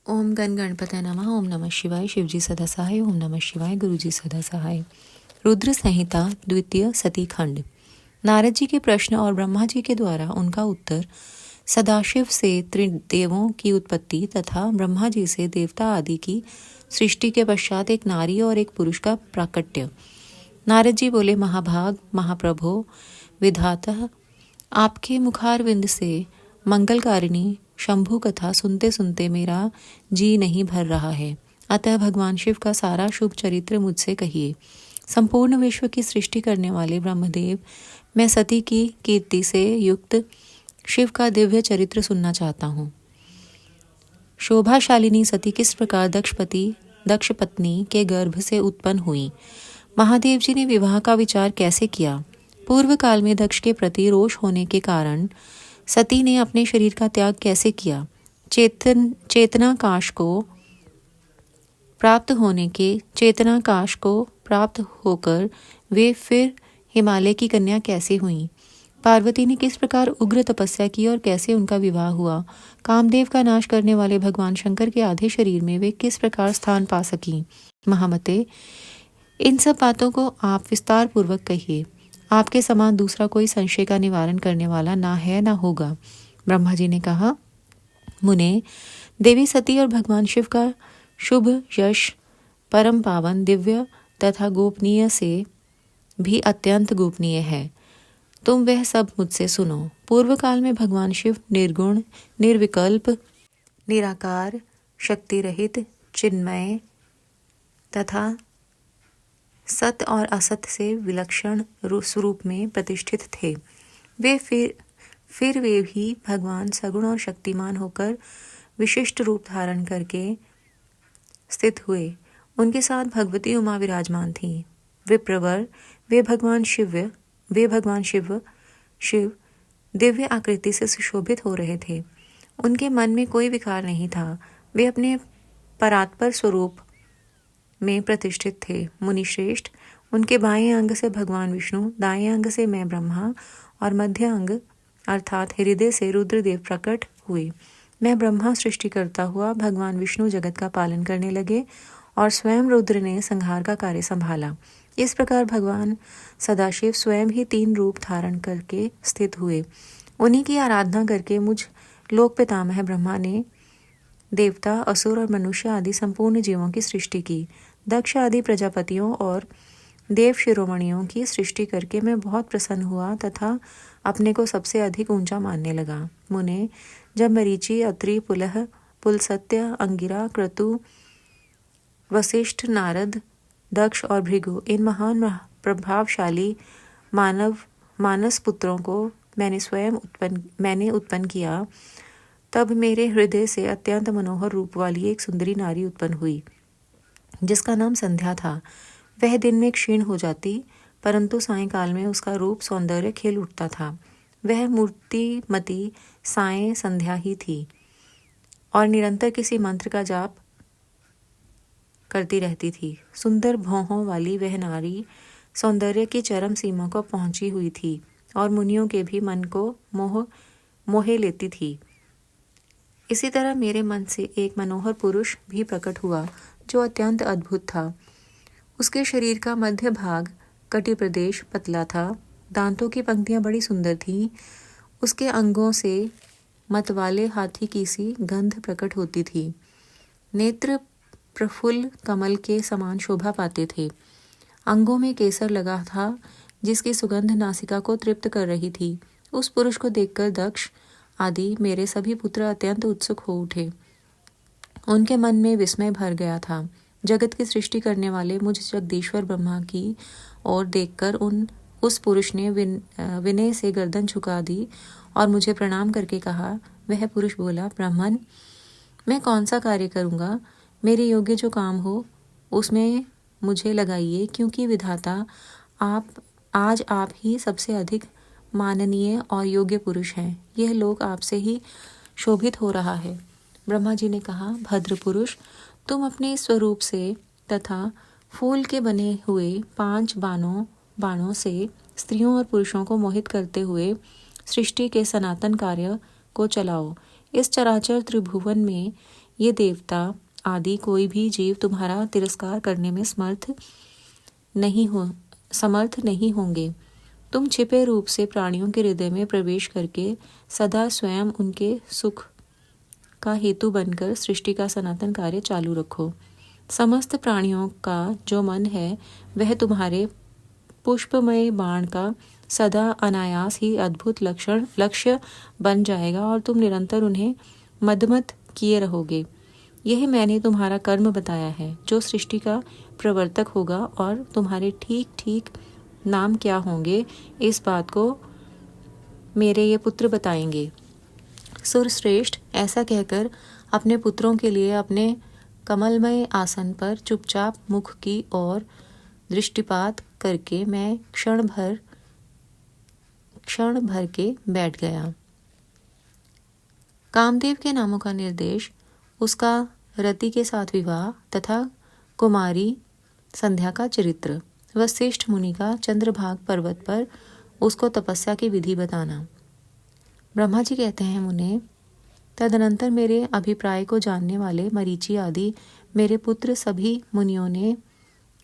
ओम गण गणपतये नमः। ओम नमः शिवाय। शिवजी सदा सहाय। ओम नमः शिवाय। गुरुजी सदा सहाय। रुद्र संहिता द्वितीय सती खंड। नारद जी के प्रश्न और ब्रह्मा जी के द्वारा उनका उत्तर। सदाशिव से त्रिदेवों की उत्पत्ति तथा ब्रह्मा जी से देवता आदि की सृष्टि के पश्चात एक नारी और एक पुरुष का प्राकट्य। नारद जी बोले, महाभाग महाप्रभो विधातः, आपके मुखारविंद से मंगलकारिणी शंभु कथा सुनते सुनते मेरा जी नहीं भर रहा है, अतः भगवान शिव का सारा शुभ चरित्र मुझसे कहिए। संपूर्ण विश्व की सृष्टि करने वाले ब्रह्मदेव, मैं सती की कीर्ति से युक्त शिव का दिव्य चरित्र सुनना चाहता हूँ। शोभाशालिनी सती किस प्रकार दक्ष पत्नी के गर्भ से उत्पन्न हुई। महादेव जी ने विवाह का विचार कैसे किया। पूर्व काल में दक्ष के प्रति रोष होने के कारण सती ने अपने शरीर का त्याग कैसे किया। चेतना काश को प्राप्त होकर वे फिर हिमालय की कन्या कैसे हुईं। पार्वती ने किस प्रकार उग्र तपस्या की और कैसे उनका विवाह हुआ। कामदेव का नाश करने वाले भगवान शंकर के आधे शरीर में वे किस प्रकार स्थान पा सकीं। महामते, इन सब बातों को आप विस्तार पूर्वक कहिए। आपके समान दूसरा कोई संशय का निवारण करने वाला ना है ना होगा। ब्रह्मा जी ने कहा, मुने, देवी सती और भगवान शिव का शुभ यश परम पावन दिव्य तथा गोपनीय से भी अत्यंत गोपनीय है। तुम वह सब मुझसे सुनो। पूर्व काल में भगवान शिव निर्गुण, निर्विकल्प, निराकार, शक्ति रहित, चिन्मय तथा सत और असत से विलक्षण स्वरूप में प्रतिष्ठित थे। वे फिर वे भी भगवान सगुण और शक्तिमान होकर विशिष्ट रूप धारण करके स्थित हुए। उनके साथ भगवती उमा विराजमान थी। विप्रवर वे भगवान शिव दिव्य आकृति से सुशोभित हो रहे थे। उनके मन में कोई विकार नहीं था। वे अपने परात्पर स्वरूप में प्रतिष्ठित थे। मुनिश्रेष्ठ, उनके बाएं अंग से भगवान विष्णु, दाएं अंग से मैं ब्रह्मा और मध्य अंग अर्थात हृदय से रुद्रदेव प्रकट हुए। मैं ब्रह्मा सृष्टि करता हुआ भगवान विष्णु जगत का पालन करने लगे और स्वयं रुद्र ने संहार का कार्य संभाला। इस प्रकार भगवान सदाशिव स्वयं ही 3 रूप धारण करके स्थित हुए। उन्हीं की आराधना करके मुझ लोक पितामह ब्रह्मा ने देवता, असुर और मनुष्य आदि संपूर्ण जीवों की सृष्टि की। दक्ष आदि प्रजापतियों और देव शिरोमणियों की सृष्टि करके मैं बहुत प्रसन्न हुआ तथा अपने को सबसे अधिक ऊंचा मानने लगा। मुने, जब मरीचि, अत्रि, पुलह, पुलस्त्य, अंगिरा, क्रतु, वशिष्ठ, नारद, दक्ष और भृगु, इन महान प्रभावशाली मानस पुत्रों को मैंने उत्पन्न किया, तब मेरे हृदय से अत्यंत मनोहर रूप वाली एक सुंदरी नारी उत्पन्न हुई, जिसका नाम संध्या था। वह दिन में क्षीण हो जाती, परंतु सायंकाल में उसका रूप सौंदर्य खिल उठता था। वह मूर्तिमती सायं संध्या ही थी और निरंतर किसी मंत्र का जाप करती रहती थी। सुंदर भौहों वाली वह नारी सौंदर्य की चरम सीमा को पहुंची हुई थी और मुनियों के भी मन को मोहे लेती थी। इसी तरह मेरे मन से एक मनोहर पुरुष भी प्रकट हुआ, जो अत्यंत अद्भुत था। उसके शरीर का मध्य भाग कटी प्रदेश पतला था। दांतों की पंक्तियां बड़ी सुंदर थीं। उसके अंगों से मतवाले हाथी की सी गंध प्रकट होती थी। नेत्र प्रफुल्ल कमल के समान शोभा पाते थे। अंगों में केसर लगा था, जिसकी सुगंध नासिका को तृप्त कर रही थी। उस पुरुष को देखकर दक्ष आदि मेरे सभी पुत्र अत्यंत उत्सुक हो उठे। उनके मन में विस्मय भर गया था। जगत की सृष्टि करने वाले मुझ जगदीश्वर ब्रह्मा की ओर देखकर उस पुरुष ने विनय से गर्दन झुका दी और मुझे प्रणाम करके कहा। वह पुरुष बोला, ब्राह्मण, मैं कौन सा कार्य करूँगा। मेरे योग्य जो काम हो उसमें मुझे लगाइए, क्योंकि विधाता आप ही सबसे अधिक माननीय और योग्य पुरुष हैं। यह लोक आपसे ही शोभित हो रहा है। ब्रह्मा जी ने कहा, भद्र पुरुष, तुम अपने स्वरूप से तथा फूल के बने हुए 5 बाणों से स्त्रियों और पुरुषों को मोहित करते हुए सृष्टि के सनातन कार्य को चलाओ। इस चराचर त्रिभुवन में ये देवता आदि कोई भी जीव तुम्हारा तिरस्कार करने में समर्थ नहीं होंगे। तुम छिपे रूप से प्राणियों के हृदय में प्रवेश करके सदा स्वयं उनके सुख का हेतु बनकर सृष्टि का सनातन कार्य चालू रखो। समस्त प्राणियों का जो मन है वह तुम्हारे पुष्पमय बाण का सदा अनायास ही अद्भुत लक्ष्य बन जाएगा और तुम निरंतर उन्हें मदमत किए रहोगे। यही मैंने तुम्हारा कर्म बताया है। जो सृष्टि का प्रवर्तक होगा और तुम्हारे ठीक ठीक नाम क्या होंगे, इस बात को मेरे ये पुत्र बताएंगे। सुरश्रेष्ठ ऐसा कहकर अपने पुत्रों के लिए अपने कमलमय आसन पर चुपचाप मुख की ओर दृष्टिपात करके मैं क्षण भर के बैठ गया। कामदेव के नामों का निर्देश, उसका रति के साथ विवाह तथा कुमारी संध्या का चरित्र, वशिष्ठ मुनि का चंद्रभाग पर्वत पर उसको तपस्या की विधि बताना। ब्रह्मा जी कहते हैं, मुने, तदनंतर मेरे अभिप्राय को जानने वाले मरीचि आदि मेरे पुत्र सभी मुनियों ने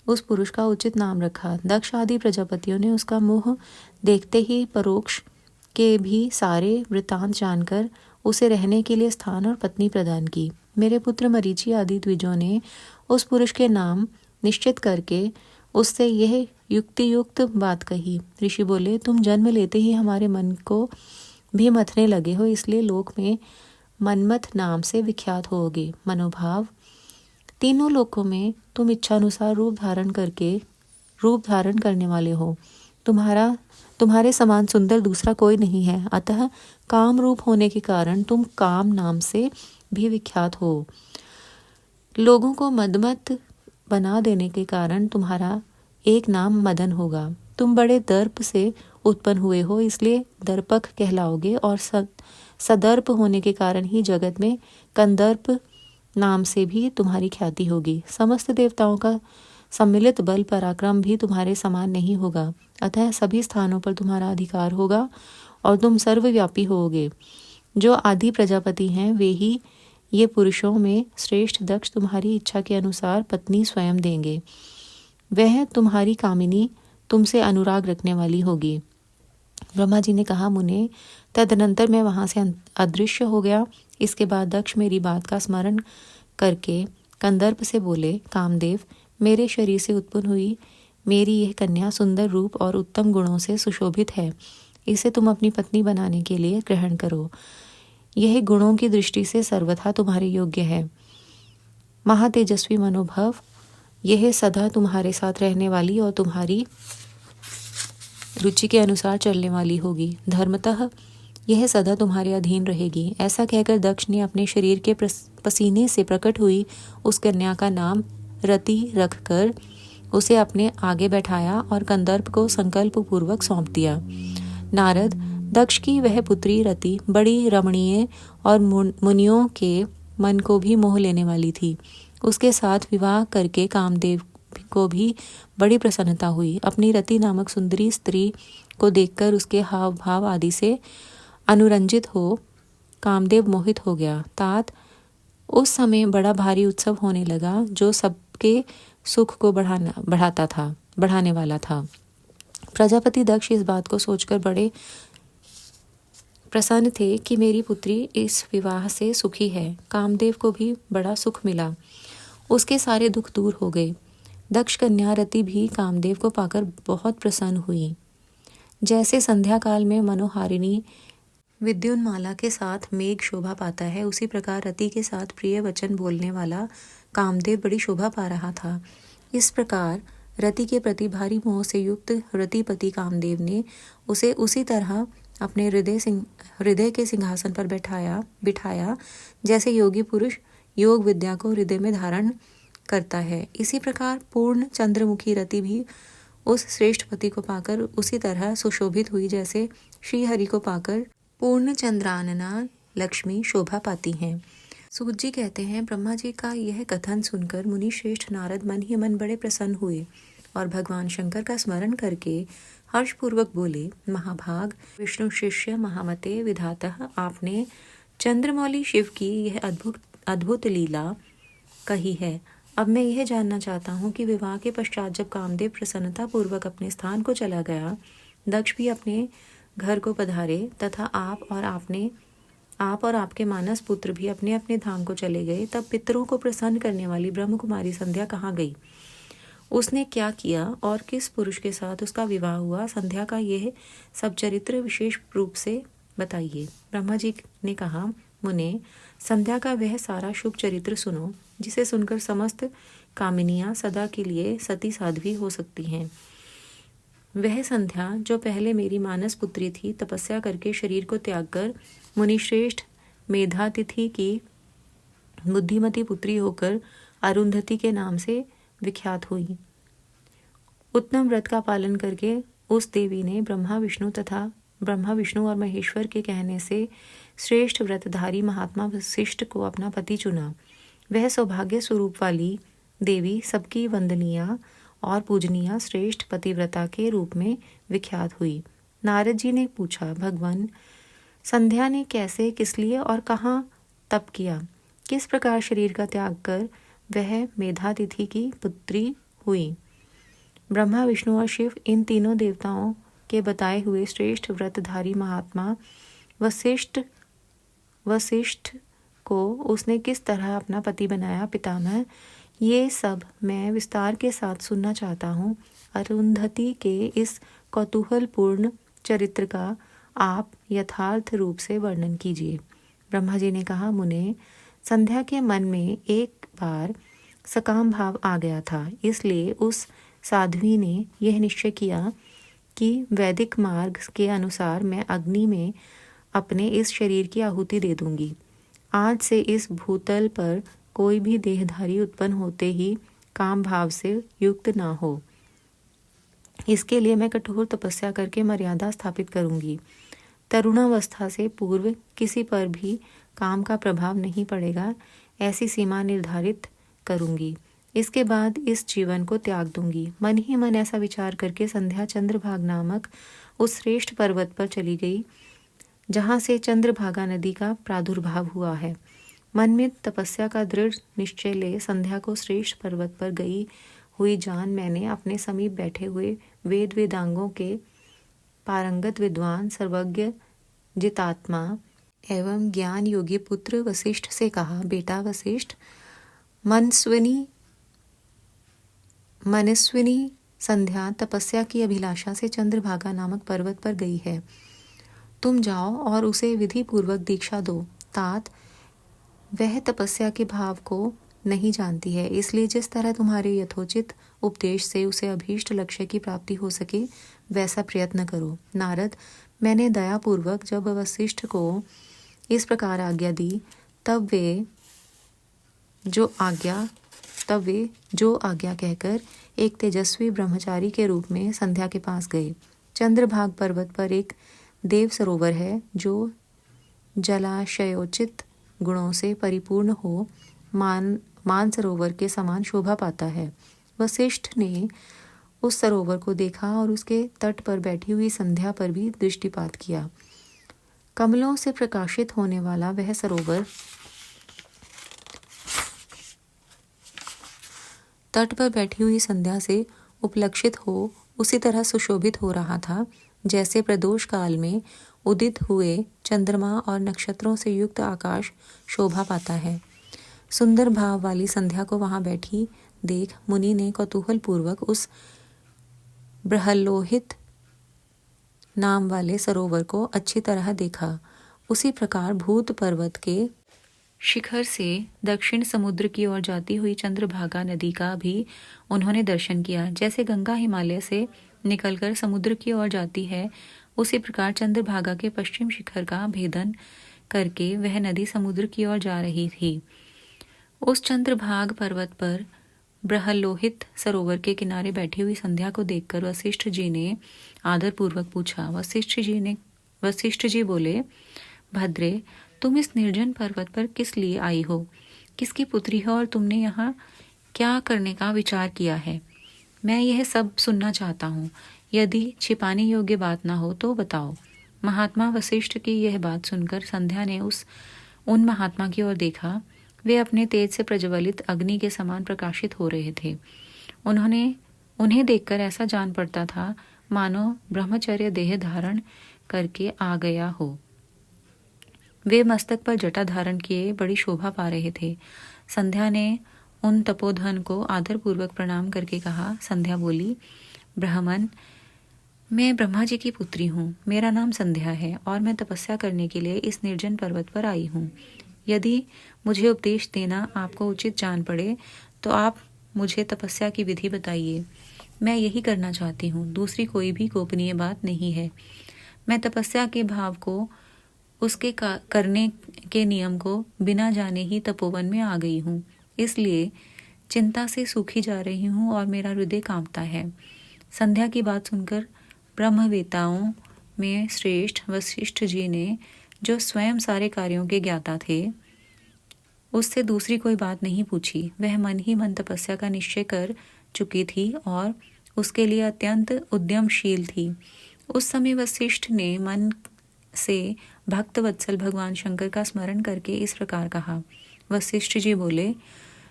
उस पुरुष का उचित नाम रखा। दक्ष आदि प्रजापतियों ने उसका मुँह देखते ही परोक्ष के भी सारे वृत्तांत जानकर उसे रहने के लिए स्थान और पत्नी प्रदान की। मेरे पुत्र मरीचि आदि द्विजों ने उस पुरुष के नाम निश्चित करके उससे यह युक्तियुक्त बात कही। ऋषि बोले, तुम जन्म लेते ही हमारे मन को भी मथने लगे हो, इसलिए लोक में मनमथ नाम से विख्यात होगे। मनोभाव, तीनों लोकों में तुम इच्छानुसार रूप धारण करने वाले हो। तुम्हारे समान सुंदर दूसरा कोई नहीं है। अतः काम रूप होने के कारण तुम काम नाम से भी विख्यात हो। लोगों को मदमत बना देने के कारण तुम्हारा एक नाम मदन होगा। तुम बड़े दर्प से उत्पन्न हुए हो, इसलिए दर्पक कहलाओगे और सदर्प होने के कारण ही जगत में कंदर्प नाम से भी तुम्हारी ख्याति होगी। समस्त देवताओं का सम्मिलित बल पराक्रम भी तुम्हारे समान नहीं होगा। अतः सभी स्थानों पर तुम्हारा अधिकार होगा और तुम सर्वव्यापी होगे। जो आदि प्रजापति हैं वे ही ये पुरुषों में श्रेष्ठ दक्ष तुम्हारी इच्छा के अनुसार पत्नी स्वयं देंगे। वह तुम्हारी कामिनी तुमसे अनुराग रखने वाली होगी। ब्रह्मा जी ने कहा, मुने, तदनंतर मैं वहां से अदृश्य हो गया। इसके बाद दक्ष मेरी बात का स्मरण करके कंदर्प से बोले, कामदेव, मेरे शरीर से उत्पन्न हुई मेरी यह कन्या सुंदर रूप और उत्तम गुणों से सुशोभित है। इसे तुम अपनी पत्नी बनाने के लिए ग्रहण करो। यह गुणों की दृष्टि से सर्वथा तुम्हारे योग्य है। महातेजस्वी मनोभव, यह सदा तुम्हारे साथ रहने वाली और तुम्हारी रुचि के अनुसार चलने वाली होगी। धर्मतः यह सदा तुम्हारे अधीन रहेगी। ऐसा कहकर दक्ष ने अपने शरीर के पसीने से प्रकट हुई उस कन्या का नाम रति रखकर उसे अपने आगे बैठाया और कंदर्प को संकल्प पूर्वक सौंप दिया। नारद, दक्ष की वह पुत्री रति बड़ी रमणीय और मुनियों के मन को भी मोह लेने वाली थी। उसके साथ विवाह करके कामदेव को भी बड़ी प्रसन्नता हुई। अपनी रति नामक सुंदरी स्त्री को देखकर उसके हाव भाव आदि से अनुरंजित हो कामदेव मोहित हो गया। तात उस समय बड़ा भारी उत्सव होने लगा जो सबके सुख को बढ़ाने वाला था। प्रजापति दक्ष इस बात को सोचकर बड़े प्रसन्न थे कि मेरी पुत्री इस विवाह से सुखी है। कामदेव को भी बड़ा सुख मिला, उसके सारे दुख दूर हो गए। दक्ष कन्या रति भी कामदेव को पाकर बहुत प्रसन्न हुई। जैसे संध्या काल में मनोहारिणी विद्युन्माला के साथ मेघ शोभा पाता है, उसी प्रकार रति के साथ प्रिय वचन बोलने वाला कामदेव बड़ी शोभा पा रहा था। इस प्रकार रति के प्रति भारी मोह से युक्त रतिपति कामदेव ने उसे उसी तरह अपने हृदय के सिंहासन पर बिठाया जैसे योगी पुरुष योग विद्या को हृदय में धारण करता है। इसी प्रकार पूर्ण चंद्रमुखी रति भी उस श्रेष्ठ पति को पाकर उसी तरह सुशोभित हुई जैसे श्री हरि को पाकर पूर्ण चंद्रानना लक्ष्मी शोभा पाती हैं। सूत जी कहते हैं, ब्रह्मा जी का यह कथन सुनकर मुनि श्रेष्ठ नारद मन ही मन बड़े प्रसन्न हुए और भगवान शंकर का स्मरण करके हर्षपूर्वक बोले, महाभाग विष्णु शिष्य महामते विधातः, आपने चंद्रमौली शिव की यह अद्भुत लीला कही है। अब मैं यह जानना चाहता हूँ कि विवाह के पश्चात जब कामदेव प्रसन्नता पूर्वक अपने स्थान को चला गया, दक्ष भी अपने घर को पधारे तथा आप और आपके मानस पुत्र भी अपने अपने धाम को चले गए, तब पितरों को प्रसन्न करने वाली ब्रह्म कुमारी संध्या कहाँ गई? उसने क्या किया और किस पुरुष के साथ उसका विवाह हुआ? संध्या का यह सब चरित्र विशेष रूप से बताइए। ब्रह्मा जी ने कहा, मुने, संध्या का वह सारा शुभ चरित्र सुनो जिसे सुनकर समस्त कामिनियां सदा के लिए सती साध्वी हो सकती हैं। वह संध्या जो पहले मेरी मानस पुत्री थी, तपस्या करके शरीर को त्याग कर मुनिश्रेष्ठ मेधातिथि की बुद्धिमती पुत्री होकर अरुंधति के नाम से विख्यात हुई। उत्तम व्रत का पालन करके उस देवी ने ब्रह्मा विष्णु और महेश्वर के कहने से श्रेष्ठ व्रतधारी महात्मा वशिष्ठ को अपना पति चुना। वह सौभाग्य स्वरूप वाली देवी सबकी वंदनीय और पूजनीय श्रेष्ठ पतिव्रता के रूप में विख्यात हुई। नारद जी ने पूछा, भगवान, संध्या ने कैसे, किस लिए और कहाँ तप किया? किस प्रकार शरीर का त्याग कर वह मेधातिथि की पुत्री हुई? ब्रह्मा, विष्णु और शिव, इन तीनों देवताओं के बताए हुए श्रेष्ठ व्रतधारी महात्मा वशिष्ठ को उसने किस तरह अपना पति बनाया? पितामह, ये सब मैं विस्तार के साथ सुनना चाहता हूँ। अरुंधति के इस कौतूहलपूर्ण चरित्र का आप यथार्थ रूप से वर्णन कीजिए। ब्रह्मा जी ने कहा, मुने, संध्या के मन में एक बार सकाम भाव आ गया था, इसलिए उस साध्वी ने यह निश्चय किया कि वैदिक मार्ग के अनुसार मैं अग्नि में अपने इस शरीर की आहुति दे दूंगी। आज से इस भूतल पर कोई भी देहधारी उत्पन्न होते ही काम भाव से युक्त ना हो। इसके लिए मैं कठोर तपस्या करके मर्यादा स्थापित करूंगी। तरुणावस्था से पूर्व किसी पर भी काम का प्रभाव नहीं पड़ेगा, ऐसी सीमा निर्धारित करूंगी। इसके बाद इस जीवन को त्याग दूंगी। मन ही मन ऐसा विचार करके संध्या चंद्रभागा नामक उस श्रेष्ठ पर्वत पर चली गई जहाँ से चंद्रभागा नदी का प्रादुर्भाव हुआ है। मन में तपस्या का दृढ़ निश्चय ले संध्या को श्रेष्ठ पर्वत पर गई हुई जान मैंने अपने समीप बैठे हुए वेदांगों के पारंगत विद्वान, सर्वज्ञ, जितात्मा एवं ज्ञान योगी पुत्र वशिष्ठ से कहा, बेटा वशिष्ठ, मनस्विनी संध्या तपस्या की अभिलाषा से चंद्रभागा नामक पर्वत पर गई है। तुम जाओ और उसे विधि पूर्वक दीक्षा दो। तात, वह तपस्या के भाव को नहीं जानती है, इसलिए जिस तरह तुम्हारे यथोचित उपदेश से उसे अभीष्ट लक्ष्य की प्राप्ति हो सके वैसा प्रयत्न करो। नारद, मैंने दयापूर्वक जब वशिष्ठ को इस प्रकार आज्ञा दी, तब वे जो आज्ञा कहकर एक तेजस्वी ब्रह्मचारी के रूप में संध्या के पास गए। चंद्रभाग पर्वत पर एक देव सरोवर है जो जलाशयोचित गुणों से परिपूर्ण हो मान सरोवर के समान शोभा पाता है। वशिष्ठ ने उस सरोवर को देखा और उसके तट पर बैठी हुई संध्या पर भी दृष्टिपात किया। कमलों से प्रकाशित होने वाला वह सरोवर तट पर बैठी हुई संध्या से उपलक्षित हो उसी तरह सुशोभित हो रहा था जैसे प्रदोष काल में उदित हुए चंद्रमा और नक्षत्रों से युक्त आकाश शोभा पाता है। सुंदर भाव वाली संध्या को वहां बैठी देख मुनि ने कौतूहल पूर्वक उस बृहल्लोहित नाम वाले सरोवर को अच्छी तरह देखा। उसी प्रकार भूत पर्वत के शिखर से दक्षिण समुद्र की ओर जाती हुई चंद्रभागा नदी का भी उन्होंने दर्शन किया। जैसे गंगा हिमालय से निकलकर समुद्र की ओर जाती है, उसी प्रकार चंद्रभागा के पश्चिम शिखर का भेदन करके वह नदी समुद्र की ओर जा रही थी। उस चंद्रभाग पर्वत पर बृहल्लोहित सरोवर के किनारे बैठी हुई संध्या को देखकर वशिष्ठ जी ने आदरपूर्वक पूछा। वशिष्ठ जी बोले, भद्रे, तुम इस निर्जन पर्वत पर किस लिए आई हो? किसकी पुत्री हो और तुमने यहाँ क्या करने का विचार किया है? मैं यह सब सुनना चाहता हूँ। यदि छिपाने योग्य बात ना हो तो बताओ। महात्मा वशिष्ठ की यह बात सुनकर संध्या ने उन महात्मा की ओर देखा वे अपने तेज से प्रज्वलित अग्नि के समान प्रकाशित हो रहे थे। उन्हें देखकर ऐसा जान पड़ता था मानो ब्रह्मचर्य देह धारण करके आ गया हो। वे मस्तक पर जटा धारण किए बड़ी शोभा पा रहे थे। संध्या ने उन तपोधन को आदरपूर्वक प्रणाम करके कहा। संध्या बोली, ब्राह्मण, मैं ब्रह्मा जी की पुत्री हूँ। मेरा नाम संध्या है और मैं तपस्या करने के लिए इस निर्जन पर्वत पर आई हूँ। यदि मुझे उपदेश देना आपको उचित जान पड़े तो आप मुझे तपस्या की विधि बताइए। मैं यही करना चाहती हूँ, दूसरी कोई भी गोपनीय बात नहीं है। मैं तपस्या के भाव को, उसके करने के नियम को बिना जाने ही तपोवन में आ गई हूँ। इसलिए चिंता से सूखी जा रही हूँ और मेरा हृदय कांपता है। संध्या की बात सुनकर ब्रह्मवेताओं में श्रेष्ठ वशिष्ठ जी ने, जो स्वयं सारे कार्यों के ज्ञाता थे, उससे दूसरी कोई बात नहीं पूछी। वह मन ही मन तपस्या का निश्चय कर चुकी थी और उसके लिए अत्यंत उद्यमशील थी। उस समय वशिष्ठ ने मन से भक्त वत्सल भगवान शंकर का स्मरण करके इस प्रकार कहा। वशिष्ठ जी बोले,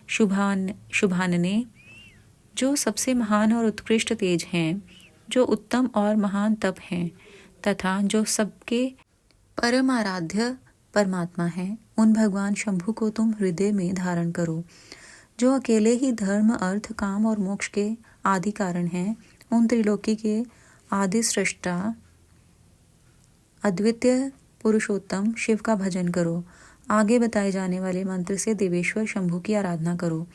शुभानने, जो सबसे महान और उत्कृष्ट तेज हैं, जो उत्तम और महान तप हैं तथा जो सबके परम आराध्य परमात्मा हैं, उन भगवान शंभु को तुम हृदय में धारण करो। जो अकेले ही धर्म, अर्थ, काम और मोक्ष के आदि कारण हैं, उन त्रिलोकी के आदि सृष्टा अद्वितीय पुरुषोत्तम शिव का भजन करो। आगे बताए जाने वाले मंत्र से देवेश्वर शंभु की आराधना करो,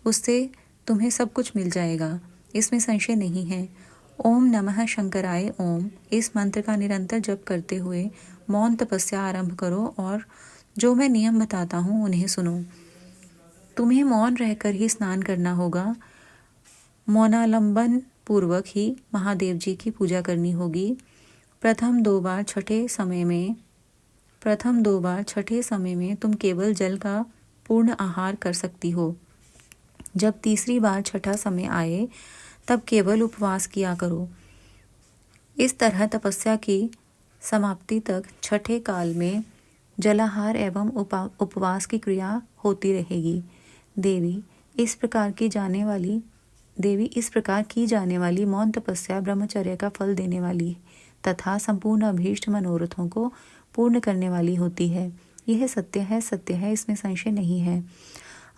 उससे तुम्हें सब कुछ मिल जाएगा, इसमें संशय नहीं है। ओम नमः शंकराय ओम, इस मंत्र का निरंतर जप करते हुए मौन तपस्या आरंभ करो और जो मैं नियम बताता हूँ उन्हें सुनो। तुम्हें मौन रहकर ही स्नान करना होगा। मौनालंबन पूर्वक ही महादेव जी की पूजा करनी होगी। प्रथम दो बार छठे समय में तुम केवल जल का पूर्ण आहार कर सकती हो। जब तीसरी बार छठा समय आए तब केवल उपवास किया करो। इस तरह तपस्या की समाप्ति तक छठे काल में जलाहार एवं उपवास की क्रिया होती रहेगी। देवी इस प्रकार की जाने वाली मौन तपस्या ब्रह्मचर्य का फल देने वाली तथा संपूर्ण अभीष्ट मनोरथों को पूर्ण करने वाली होती है। यह सत्य है, इसमें संशय नहीं है।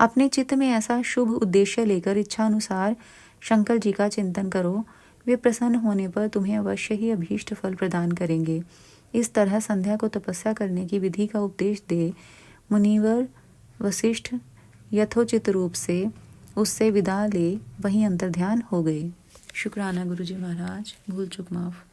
अपने चित्त में ऐसा शुभ उद्देश्य लेकर इच्छा अनुसार शंकर जी का चिंतन करो। वे प्रसन्न होने पर तुम्हें अवश्य ही अभीष्ट फल प्रदान करेंगे। इस तरह संध्या को तपस्या करने की विधि का उपदेश दे मुनिवर वशिष्ठ यथोचित रूप से उससे विदा ले वहीं अंतर्ध्यान हो गए। शुक्राना गुरुजी महाराज, भूल चूक माफ।